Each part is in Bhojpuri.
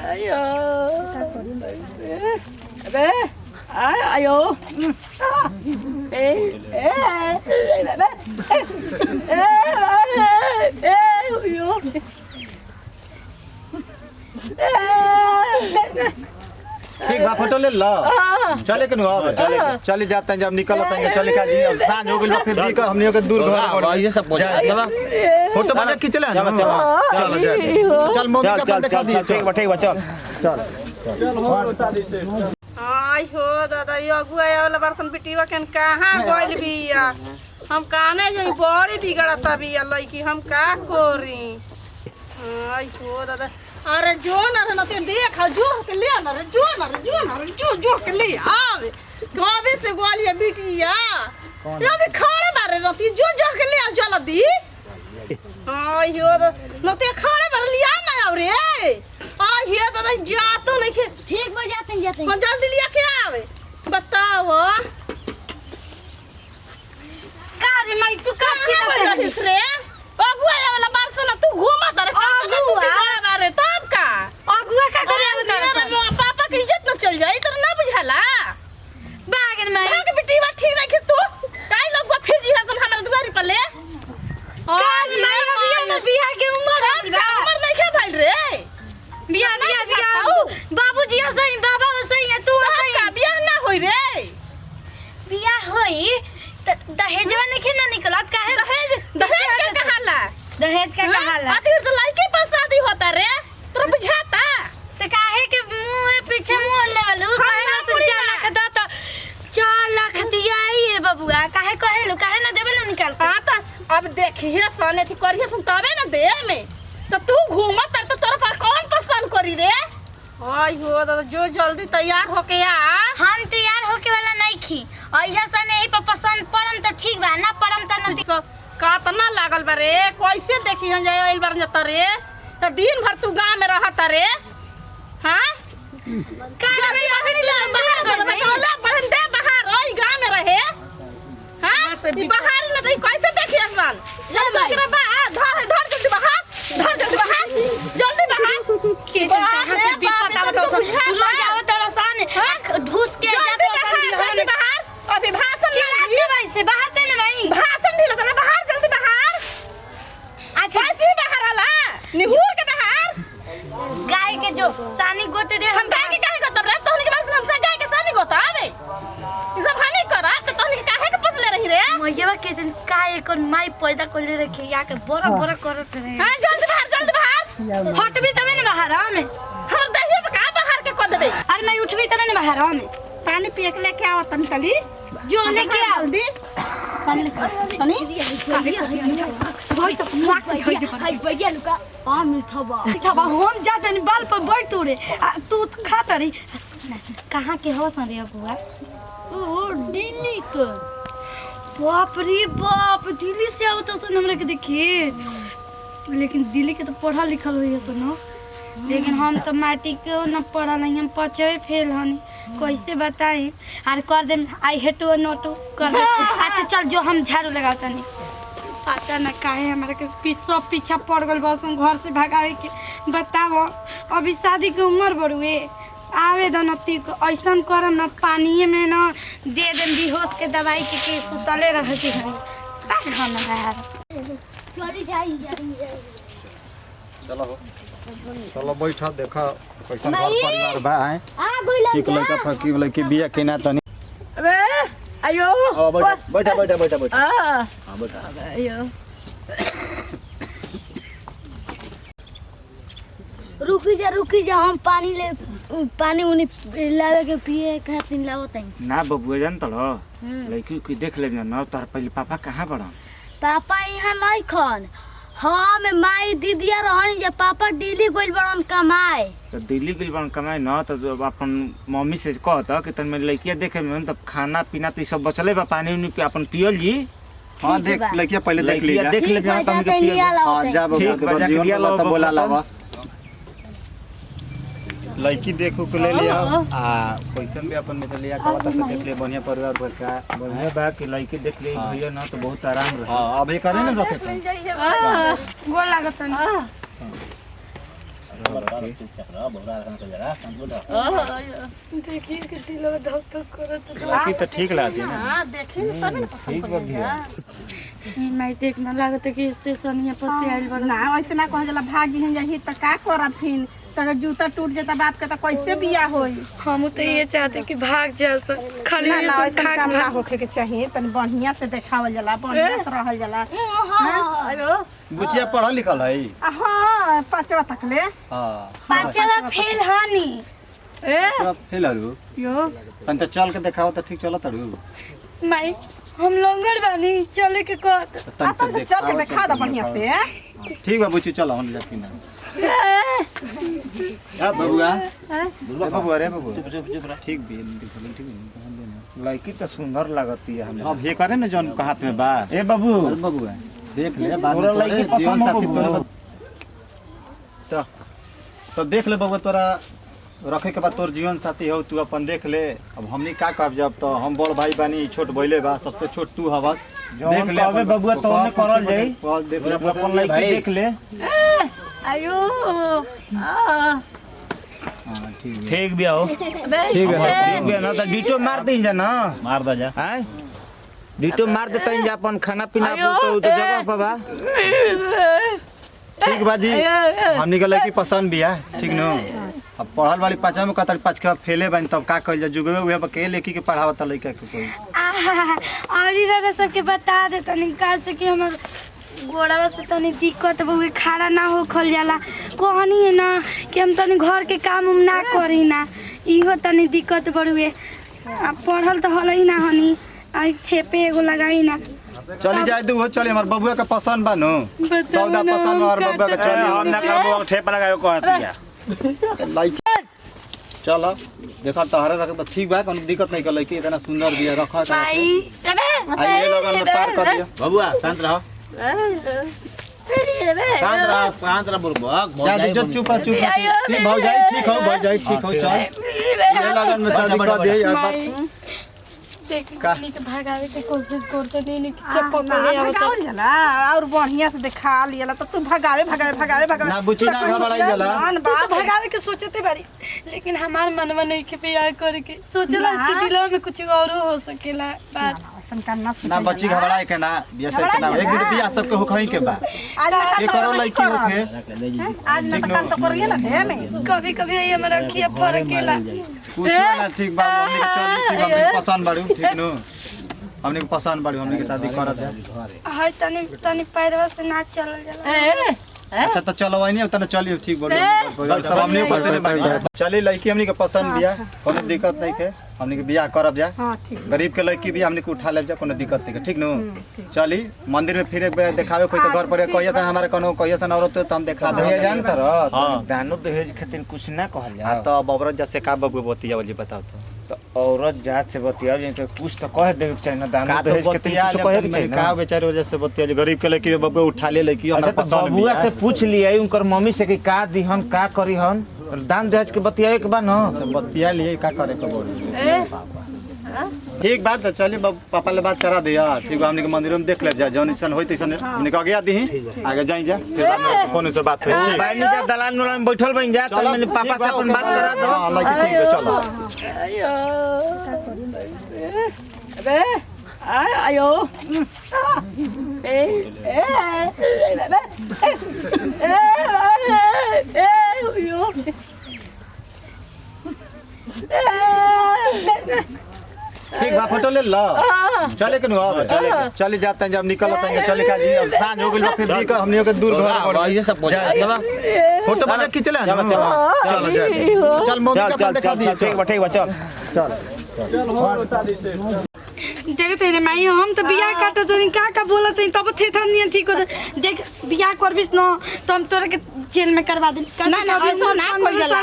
Ayo. Be. Ayo. ठीक बा फोटो ले लो चले के अब चले जाते हैं जब निकलते हैं चले का जी अब सांझ हो गइल फिर भी का हमनी के दूर घर पर ये सब चलो फोटो बना खींच ले चलो चल चल मम्मी का अपन दिखा दिए ठीक बा चल आई हो दादा ये अगुआ वाला बरसन बिटिया के कहां गइल बिया हम काने जो बड़ी बिगड़ता बिया लईकी हम का करी आई हो दादा अरे जो न ते देख जो के ले न रे जो के ले आवे कबे से गोलिया बिटिया ये भी खाने बारे रती जो के ले आ जल्दी आई हो न ते खाने बारे लिया ना आव रे आई हे दादा जा तो नहीं ठीक बा जाते हम जल्दी लिया के आवे बताओ का रे मैं तू का रहिस रे अगुआ वाला बारसना तू घूमत रे अगुआ बारे तब का अगुआ का करे मेरा पापा की इज्जत न चल जाई तर ना बुझाला बागन में के बेटी बा ठीक नहीं तू काई लोग फिर जी हसन हमरा दुआरी पर ले और मैं बियाह के उम्र नहीं खा भाई रे बियाह बाबूजी सही बाबा सही है तू सही का बियाह ना होई रे बियाह होई दहेजवा नहीं ना निकलत काहे दहेज का कहाला दहेज का कहाला आती तो लड़के पर शादी होता रे तोरा बुझाता तो काहे के मुंह पीछे मुंह लेवलू काहे ना से 4 लाख दा तो 4 लाख दिया ये बबुआ काहे कहलू काहे ना देबे ना निकाल हां त अब देखिए सोने थी करिए सुन तबे ना दे में तो तू घूमत तो तोरा पर कौन पसंद करी रे आई हो दादा जो जल्दी तैयार होके आ हम तैयार होके वाला नहीं खी ऐसा से नहीं पर पसंद पड़म तो ठीक बा ना पड़म तो न सब कातना लागल बा रे कैसे देखी हम जाए इल बार जता रे तो दिन भर तू गांव में रहता रे हां का जल्दी अखनी ले बाहर कर बोला बहन दे बाहर ओई गांव में रहे हां बाहर न तो कैसे देखी आसमान ले बा धर जल्दी बाहर जल्दी बाहर के कहां से विपत आवत हो लो जाओ तेरा सान ढूस के जल्दी बाहर अभी भाषण चिल्लाते भाई से बाहर ते ना भाई भाषण दिला तने बाहर जल्दी बाहर अच्छा कैसे बाहर आला निहुर के बाहर गाय के जो सानी गोते दे हम गाय के काहे गोता रे तोहनी के बात से गाय के सानी गोता आवे ई सब हानि करा त तोहनी के काहे के पसले रही रे मैया के दिन काय को माई पैदा कोले रखे या के बोरा करत रहे हां जल्दी बाहर हट भी तबे ना बाहर में हम दहिए का बाहर के क देबे अरे मैं उठबी तबे ना बाहर में पानी पिए के लेके आओ तनी तली जो लेके आओ जल्दी पानी लेके तनी सोई तो लाख छोड़ दे हाय भैया लुका आ मीठा बा हम जाते नहीं बाल पर बैठ तोड़े तू खाता रही कहां के हो सन रे बुआ ओ दिल्ली के बाप रे बाप दिल्ली से आओ तो सुन हमरा के देखिए लेकिन दिल्ली के तो पढ़ा लिखल होई है सुनो लेकिन हम तो मैट्रिक के न पढ़ा नहीं हम 5वीं फेल हनी कैसे बताई और कर दे आई हेट नोट कर दे अच्छा चल जो हम झाड़ू लगाता नहीं पता न काहे हमारे के पीछा पड़ गल बस घर से भगावे के बताओ अभी शादी के उम्र बढ़ुए आवेदन को ऐसा करम न पानी में न दे दे बेहोश के दवाई के सुतले रह के घर बात खाना यार चली जाई चलो बैठा देखा कैसा घर परिवार बा है ठीक लड़का फकी लड़की बिया केना तनी अबे आयो बैठा हां बैठा आयो रुकी जा हम पानी उन्हें लावे के पिए खातिर लावत है ना बबुआ जान तलो लड़की की देख ले ना तार पहले पापा कहां बड़ा पापा यहाँ नहीं खन हम माई दीदिया रहनी जब पापा दिल्ली गइल बड़न कमाए तो दिल्ली गइल बड़न कमाए ना तो अपन मम्मी से कहता कि तन में लड़किया देखे में तब खाना पीना तो सब बचले बा पानी उनी पे अपन पियल जी हां देख लड़किया पहले देख लीजिए देख ले ना तुम के पियल हां जा बबुआ के जीवन बता बोला लावा लड़की देखो के ले लिया आ पैसा भी अपन में लिया का बता से देख ले बढ़िया परिवार पर का बढ़िया बा कि लड़की देख ले भैया ना तो बहुत आराम रहे हां अब ये करे ना रखे गोल लागत देखी देखिए कि दिलवा धक धक करत लड़की तो ठीक लागती है ना। हां देखी न तब ठीक बा भैया मैं देख ना लागत कि स्टेशन यहाँ पर से आइल बड़ा ना ऐसे ना कह जाला भागी हैं जही त का करब फिर तेरा जूता टूट जाता बाप के त कैसे बिया होई। हम तो ये चाहते कि भाग जा खाली ना ये ना सब ऐसा खा काम के ना भाग होखे के चाहिए तनी बढ़िया से देखावल जाला बढ़िया से रहल जाला। आयो बुचिया पढ़ल लिखल है। हां पांचवा तक ले हां पांचवा फेल हानी ए फेल हरु यो तन तो चल के देखाओ तो ठीक चलत हरु। माई हम लंगड़ बानी चले के कहत तन अपन से चल के देखा द बढ़िया से। ठीक बा बुची चलो हम जाती ना। हां बबुआ बबुआ रे बबुआ ठीक भी ठीक लड़की तो सुंदर लगती है हमें। अब ये करे ना जौन हाथ में बा। ए बाबू बबुआ देख ले बाद तोरा में लड़की जीवन पसंद साथी हो तोरा तो देख ले बबुआ तोरा रखे के बाद तोर जीवन साथी हो तू अपन देख ले। अब हमनी का कहब जब तो हम बड़ भाई बानी छोट भइले बा सबसे छोट तू हवस। देख ले अबे बबुआ तो ने करल जाई देख ले अपन लड़की देख ले। आयो हां ठीक है ठीक भी आओ अबे ठीक है ना तो डीटो मार दे जा ना मार दा जा। हैं डीटो मार देता जा अपन खाना पीना तो जगह पर बा। ठीक बा जी हमनी के लड़की पसंद भी है ठीक नो। अब पढ़ल वाली पांचवा में कतल पांच के फेले बन तब का कइल जा जुगवे उहे के लेकी के पढ़ावत लइका के कोई। और इधर सबके बता दे तनी का से कि हमर गोड़वा से तनी दिक्कत बहुए खड़ा ना हो खल जाला कहनी है ना कि हम तनी घर के काम उम ना करी ना इहो तनी दिक्कत बड़ुए आ पढ़ल तो हल ही ना हनी आई थेपे एगो लगाई ना चली जाए दू चली हमर बबुआ के पसंद बा नो सौदा पसंद और बबुआ के चली हम ना करबो ठेप लगायो कहतिया लाइक चलो देखा तहरे रख ठीक बा कोनो दिक्कत नहीं कर लड़की इतना सुंदर बिया रखा था भाई अबे आई ये लगन में पार कर दिया। बबुआ शांत रहो शांत रह बुरबक जा जो चुप ठीक भौजाई ठीक हो भौजाई ठीक हो चल ये लगन में शादी कर दे यार बात देख का? के भगावे के कोशिश करते नहीं कि चप्पल ना ले आवत भगावल जाला और बढ़िया से देखा लियला तो तू भगावे ना बुची ना घबराई जाला। तू तो भगावे के सोचते बारिश लेकिन हमार मनवा नहीं के प्यार करे के सोचला इसके दिलवा में कुछ और हो सकेला बात ना बच्ची घबराए के ना बिया से ना एक दिन बिया सबके होखई के बा आज ये करो लड़की होखे आज ना काम तो करिए ना दे में कभी कभी हमारा अखिया फरकेला कुछ ना ठीक बा हमनी के चली ठीक हमनी के पसंद बाड़ू ठीक नो हमनी के पसंद बाड़ू हमनी के शादी करत है। हाय तनी तनी पैरवा से ना चलल जाला अच्छा तो चलो वही नहीं उतना चलिए ठीक बोलो सब हमनी ऊपर से नहीं बाड़ी चली लड़की हमनी के पसंद बिया कोनो दिक्कत नहीं के हमनी के बियाह करब जा। हां ठीक गरीब के लड़की भी हमनी के उठा ले जा कोनो दिक्कत नहीं के ठीक नो चली मंदिर में फिर एक बार देखावे कोई तो घर पर कहिया से हमारे कोनो कहिया से औरत तो हम देखा दे। भैया जानत रह हां दानो दहेज खातिर कुछ ना कहल जा तो अब औरत जैसे का बबू बतिया वाली बताओ तो औरत जात से बतिया जे तो कुछ तो कह देवे के चाहिए ना दानो का तो दहेज खातिर बतिया कुछ कहे के मैंने चाहिए का ना। बेचारे वजह से बतिया गरीब के लड़की बबू उठा ले लड़की हमरा अच्छा तो पसंद बबुआ बिया से पूछ लिया उनकर मम्मी से कि का दिहन का करीहन दान दहेज के बतियावे के बा न बतिया लिए का करे के बोल ठीक बात है चलिए पापा ले बात करा दिया ठीक हमनी के मंदिर में देख ले जा जौन ऐसा होई तैसन हमनी के आगे दी आगे जाई जा फिर बाद में फोन से बात होई ठीक बानी जा दलान में बैठल बन जा तो मैंने पापा से अपन बात करा दो हां लड़की ठीक है चलो आयो अबे आयो ए यो ठीक बा फोटो ले लो चले के नु अब चले जाते हैं जब निकलते हैं चले का जी अब सांझ हो गइल फिर दी का हमनी के दूर घर पड़ ये सब चलो फोटो बना के चले चलो जा चल मम्मी का दिखा दिए ठीक बा चल देख तेरे माई हम तो बियाह काटो तो का बोलत तब थेथर नहीं ठीक हो देख बियाह करबिस न तो हम तोरा के जेल में करवा दे ना ना अभी ना कोई जाला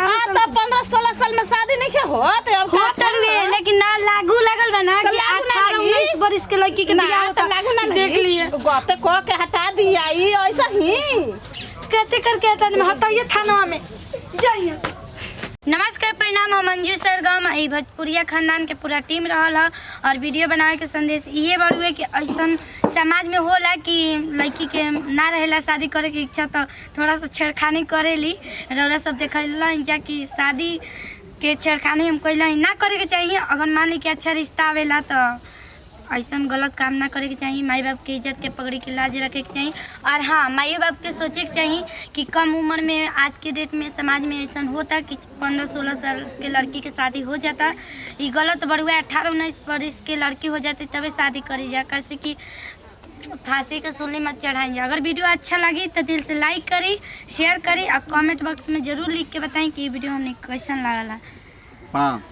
हां तो 15-16 साल में शादी नहीं के होत अब होतरुए लेकिन ना लागू लगल बा ना कि 18-19 वर्ष के लड़की के बियाह तो लागू ना देख लिए गप को के हटा दिया ई ऐसा ही कहते करके हटा में हटाइए थाना में जाइए नमस्कार प्रणाम हम मंजू सरगम ई भोजपुरिया खानदान के पूरा टीम रहल है और वीडियो बनावे के संदेश ये बड़ुए कि ऐसा समाज में होला कि लड़की के ना रहेला शादी करे के इच्छा तो थोड़ा सा छेड़खानी करेली रौरा सब देखला जा कि शादी के छेड़खानी हम कहला ना करे के चाहिए। अगर मान ली कि अच्छा रिश्ता आवेला तो ऐसा गलत काम ना करे के चाहिए। माई बाप के इज्जत के पकड़ी के लाज रखे के चाहिए। और हाँ, माई बाप के सोचे के चाहिए कि कम उम्र में आज के डेट में समाज में ऐसा होता कि 15-16 साल के लड़की के शादी हो जाता। ये गलत बड़ुआ 18-19 वर्ष के लड़की हो जाती तभी शादी करी जा, कैसे कि फांसी के सूली मत चढ़ाएंगे। अगर वीडियो अच्छा लगी तो दिल से लाइक करी, शेयर करी और कमेंट बॉक्स में जरूर लिख के बताएं कि ये वीडियो हमने कैसा लागला। हाँ।